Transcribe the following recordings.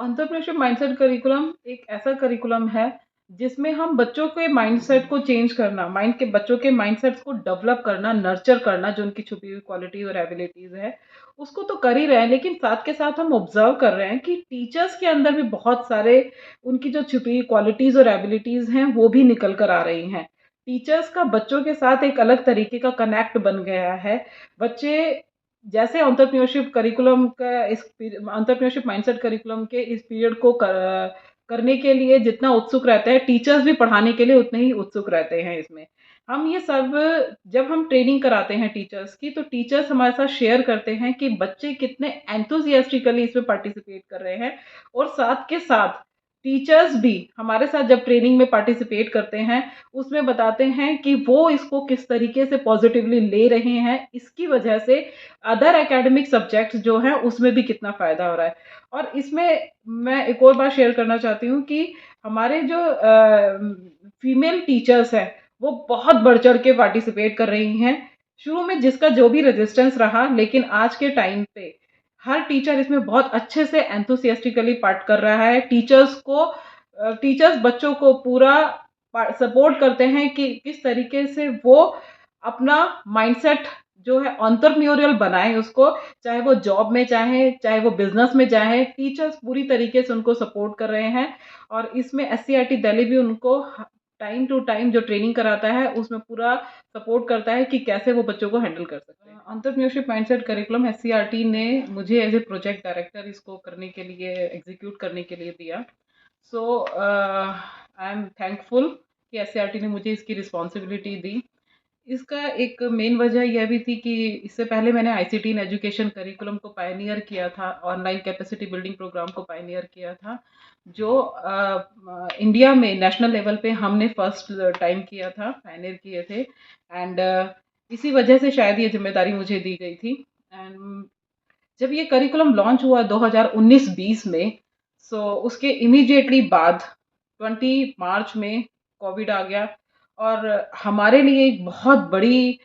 Entrepreneurship mindset curriculum एक ऐसा curriculum है जिसमें हम बच्चों के माइंडसेट को चेंज करना, बच्चों के माइंडसेट्स को डेवलप करना, नर्चर करना, जो उनकी छुपी हुई क्वालिटी और एबिलिटीज है उसको तो कर ही रहे हैं, लेकिन साथ के साथ हम ऑब्जर्व कर रहे हैं कि टीचर्स के अंदर भी बहुत सारे उनकी जो छुपी हुई क्वालिटीज और एबिलिटीज हैं वो भी निकल कर आ रही हैं। टीचर्स का बच्चों के साथ एक अलग तरीके का कनेक्ट बन गया है। बच्चे जैसे एंटरप्रेन्योरशिप करिकुलम का इस एंटरप्रेन्योरशिप माइंडसेट करिकुलम के इस पीरियड को करने के लिए जितना उत्सुक रहते हैं, टीचर्स भी पढ़ाने के लिए उतने ही उत्सुक रहते हैं इसमें। हम ये सब जब हम ट्रेनिंग कराते हैं टीचर्स की, तो टीचर्स हमारे साथ शेयर करते हैं कि बच्चे कितने एंथुजियास्टिकली इसमें पार्टिसिपेट कर रहे हैं। और साथ के साथ टीचर्स भी हमारे साथ जब ट्रेनिंग में पार्टिसिपेट करते हैं, उसमें बताते हैं कि वो इसको किस तरीके से पॉजिटिवली ले रहे हैं। इसकी वजह से अदर एकेडमिक सब्जेक्ट्स जो हैं उसमें भी कितना फ़ायदा हो रहा है। और इसमें मैं एक और बात शेयर करना चाहती हूँ कि हमारे जो फीमेल टीचर्स हैं वो बहुत बढ़ चढ़ के पार्टिसिपेट कर रही हैं। शुरू में जिसका जो भी रेजिस्टेंस रहा, लेकिन आज के टाइम पे हर टीचर इसमें बहुत अच्छे से एंथुसियास्टिकली पार्ट कर रहा है। टीचर्स बच्चों को पूरा सपोर्ट करते हैं कि किस तरीके से वो अपना माइंडसेट जो है एंटरप्रेन्योरियल बनाए उसको, चाहे वो जॉब में चाहे वो बिजनेस में चाहे। टीचर्स पूरी तरीके से उनको सपोर्ट कर रहे हैं। और इसमें एससीईआरटी दिल्ली भी उनको टाइम टू टाइम जो ट्रेनिंग कराता है उसमें पूरा सपोर्ट करता है कि कैसे वो बच्चों को हैंडल कर सकते हैं। एंटरप्रेन्योरशिप माइंडसेट करिकुलम एससीईआरटी ने मुझे एज ए प्रोजेक्ट डायरेक्टर इसको करने के लिए, एग्जीक्यूट करने के लिए दिया। सो आई एम थैंकफुल कि एससीईआरटी ने मुझे इसकी रिस्पॉन्सिबिलिटी दी। इसका एक मेन वजह यह भी थी कि इससे पहले मैंने आईसीटी इन एजुकेशन करिकुलम को पायनियर किया था, ऑनलाइन कैपेसिटी बिल्डिंग प्रोग्राम को पायनियर किया था, जो इंडिया में नेशनल लेवल पे हमने फर्स्ट टाइम किया था, पायनियर किए थे। एंड इसी वजह से शायद ये जिम्मेदारी मुझे दी गई थी। एंड जब ये करिकुलम लॉन्च हुआ 2019-20 में, सो उसके इमीडिएटली बाद 20 मार्च में कोविड आ गया। और हमारे लिए एक बहुत बड़ी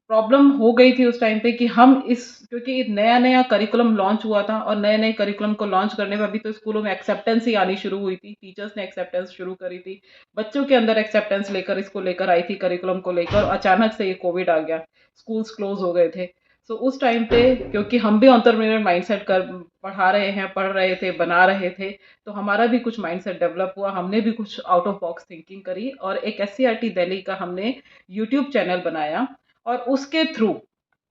प्रॉब्लम हो गई थी उस टाइम पे कि हम इस, क्योंकि नया नया करिकुलम लॉन्च हुआ था और नए नए करिकुलम को लॉन्च करने में अभी तो स्कूलों में एक्सेप्टेंस ही आनी शुरू हुई थी, टीचर्स ने एक्सेप्टेंस शुरू करी थी, बच्चों के अंदर एक्सेप्टेंस लेकर इसको लेकर आई थी करिकुलम को लेकर। और अचानक से ये कोविड आ गया, स्कूल्स क्लोज हो गए थे। सो उस टाइम पे क्योंकि हम भी एंटरप्रेन्योर माइंडसेट कर पढ़ा रहे हैं, पढ़ रहे थे, बना रहे थे, तो हमारा भी कुछ माइंडसेट डेवलप हुआ। हमने भी कुछ आउट ऑफ बॉक्स थिंकिंग करी और एक एससीईआरटी दिल्ली का हमने यूट्यूब चैनल बनाया। और उसके थ्रू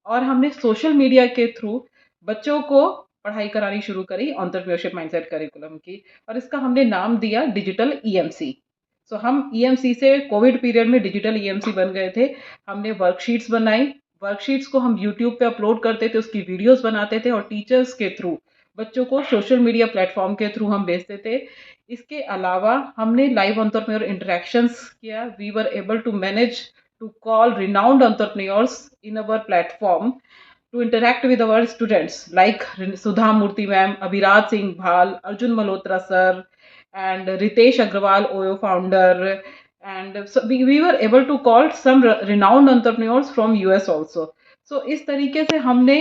और हमने सोशल मीडिया के थ्रू बच्चों को पढ़ाई करानी शुरू करी एंटरप्रेन्योरशिप माइंडसेट करिकुलम की। और इसका हमने नाम दिया डिजिटल ईएमसी। सो हम ईएमसी से कोविड पीरियड में डिजिटल ईएमसी बन गए थे। हमने वर्कशीट्स बनाई, वर्कशीट्स को हम यूट्यूब पे अपलोड करते थे, उसकी वीडियोस बनाते थे और टीचर्स के थ्रू बच्चों को सोशल मीडिया प्लेटफॉर्म के थ्रू हम भेजते थे। इसके अलावा हमने लाइव एंटरप्रेन्योर इंटरेक्शंस किया। We were able to manage to call renowned entrepreneurs in our platform to interact with our students like Sudha Murthy ma'am, Abhiraj Singh Bhal, Arjun Malhotra sir, and Ritesh Agrawal, OYO founder. And so we were able to call some renowned entrepreneurs from US also. So इस तरीके से हमने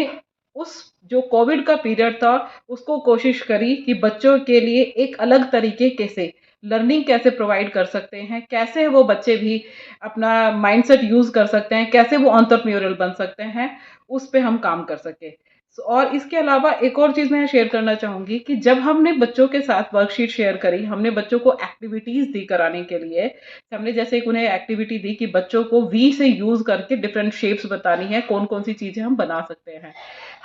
उस जो Covid का period था उसको कोशिश करी कि बच्चों के लिए एक अलग तरीके से लर्निंग कैसे प्रोवाइड कर सकते हैं, कैसे वो बच्चे भी अपना माइंडसेट यूज कर सकते हैं, कैसे वो एंटरप्रेन्योरियल बन सकते हैं, उस पे हम काम कर सके। और इसके अलावा एक और चीज मैं शेयर करना चाहूंगी कि जब हमने बच्चों के साथ वर्कशीट शेयर करी, हमने बच्चों को एक्टिविटीज दी कराने के लिए। हमने जैसे एक उन्हें एक्टिविटी दी कि बच्चों को वी से यूज करके डिफरेंट शेप्स बतानी है, कौन कौन सी चीजें हम बना सकते हैं।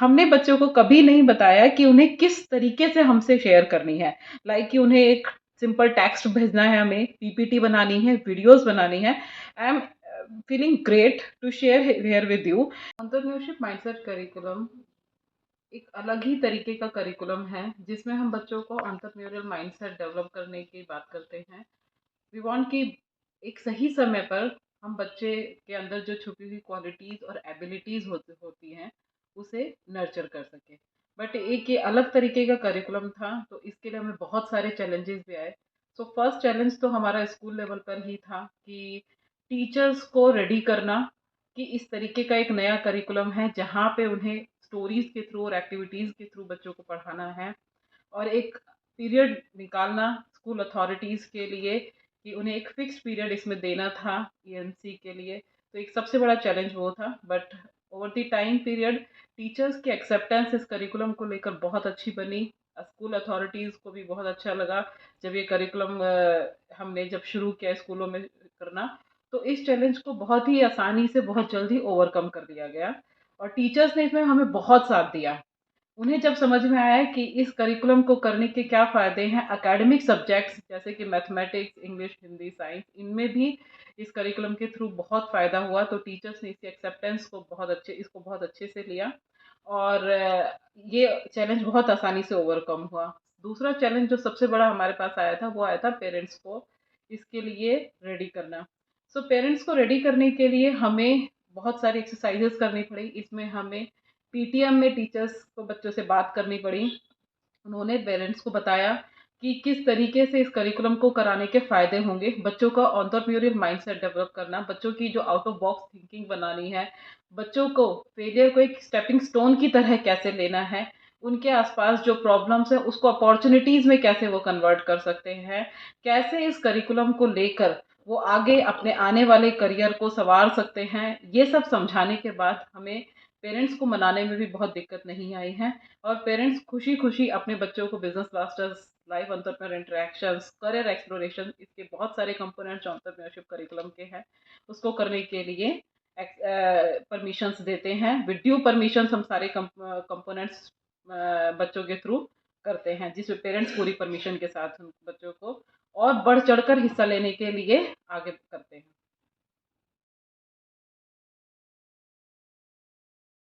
हमने बच्चों को कभी नहीं बताया कि उन्हें किस तरीके से हमसे शेयर करनी है, लाइक कि उन्हें एक सिंपल टेक्स्ट भेजना है, हमें पीपीटी बनानी है, वीडियोस बनानी है। I am feeling great to share here with you. Entrepreneurship mindset curriculum एक अलग ही तरीके का करिकुलम है जिसमें हम बच्चों को एंटरप्रेन्योरियल माइंडसेट डेवलप करने की बात करते हैं। वी वांट कि एक सही समय पर हम बच्चे के अंदर जो छुपी हुई क्वालिटीज और एबिलिटीज होती हैं उसे नर्चर कर सके। बट एक ये अलग तरीके का करिकुलम था, तो इसके लिए हमें बहुत सारे चैलेंजेस भी आए। सो फर्स्ट चैलेंज तो हमारा स्कूल लेवल पर ही था कि टीचर्स को रेडी करना कि इस तरीके का एक नया करिकुलम है जहाँ पे उन्हें स्टोरीज के थ्रू और एक्टिविटीज के थ्रू बच्चों को पढ़ाना है। और एक पीरियड निकालना स्कूल अथॉरिटीज़ के लिए कि उन्हें एक फिक्स्ड पीरियड इसमें देना था ईएनसी के लिए। तो एक सबसे बड़ा चैलेंज वो था, but over the time period teachers की एक्सेप्टेंस इस करिकुलम को लेकर बहुत अच्छी बनी। स्कूल अथॉरिटीज़ को भी बहुत अच्छा लगा जब ये करिकुलम हमने जब शुरू किया स्कूलों में करना। तो इस चैलेंज को बहुत ही आसानी से बहुत जल्दी ओवरकम कर दिया गया और टीचर्स ने इसमें हमें बहुत साथ दिया। उन्हें जब समझ में आया कि इस करिकुलम को करने के क्या फ़ायदे हैं, एकेडमिक सब्जेक्ट्स जैसे कि मैथमेटिक्स, इंग्लिश, हिंदी, साइंस, इनमें भी इस करिकुलम के थ्रू बहुत फ़ायदा हुआ, तो टीचर्स ने इसकी एक्सेप्टेंस को इसको बहुत अच्छे से लिया और ये चैलेंज बहुत आसानी से ओवरकम हुआ। दूसरा चैलेंज जो सबसे बड़ा हमारे पास आया था, वो आया था पेरेंट्स को इसके लिए रेडी करना। सो पेरेंट्स को रेडी करने के लिए हमें बहुत सारी एक्सरसाइजेस करनी पड़ी। इसमें हमें पीटीएम में टीचर्स को बच्चों से बात करनी पड़ी। उन्होंने पेरेंट्स को बताया कि किस तरीके से इस करिकुलम को कराने के फायदे होंगे, बच्चों का एंटरप्रेन्योरियल माइंडसेट डेवलप करना, बच्चों की जो आउट ऑफ बॉक्स थिंकिंग बनानी है, बच्चों को फेलियर को एक स्टेपिंग स्टोन की तरह कैसे लेना है, उनके आसपास जो प्रॉब्लम्स है उसको अपॉर्चुनिटीज में कैसे वो कन्वर्ट कर सकते हैं, कैसे इस करिकुलम को लेकर वो आगे अपने आने वाले करियर को संवार सकते हैं, ये सब समझाने के बाद हमें पेरेंट्स को मनाने में भी बहुत दिक्कत नहीं आई है और पेरेंट्स खुशी खुशी अपने बच्चों को business masters, life entrepreneur interactions, career exploration, इसके बहुत सारे कंपोनेंट्स एंटरप्रेन्योरशिप करिकुलम के हैं, उसको करने के लिए परमिशंस देते हैं। विद ड्यू परमिशंस हम सारे कंपोनेंट्स बच्चों के थ्रू करते हैं, जिसमें पेरेंट्स पूरी परमिशन के साथ हम बच्चों को और बढ़ चढ़कर हिस्सा लेने के लिए आगे करते हैं।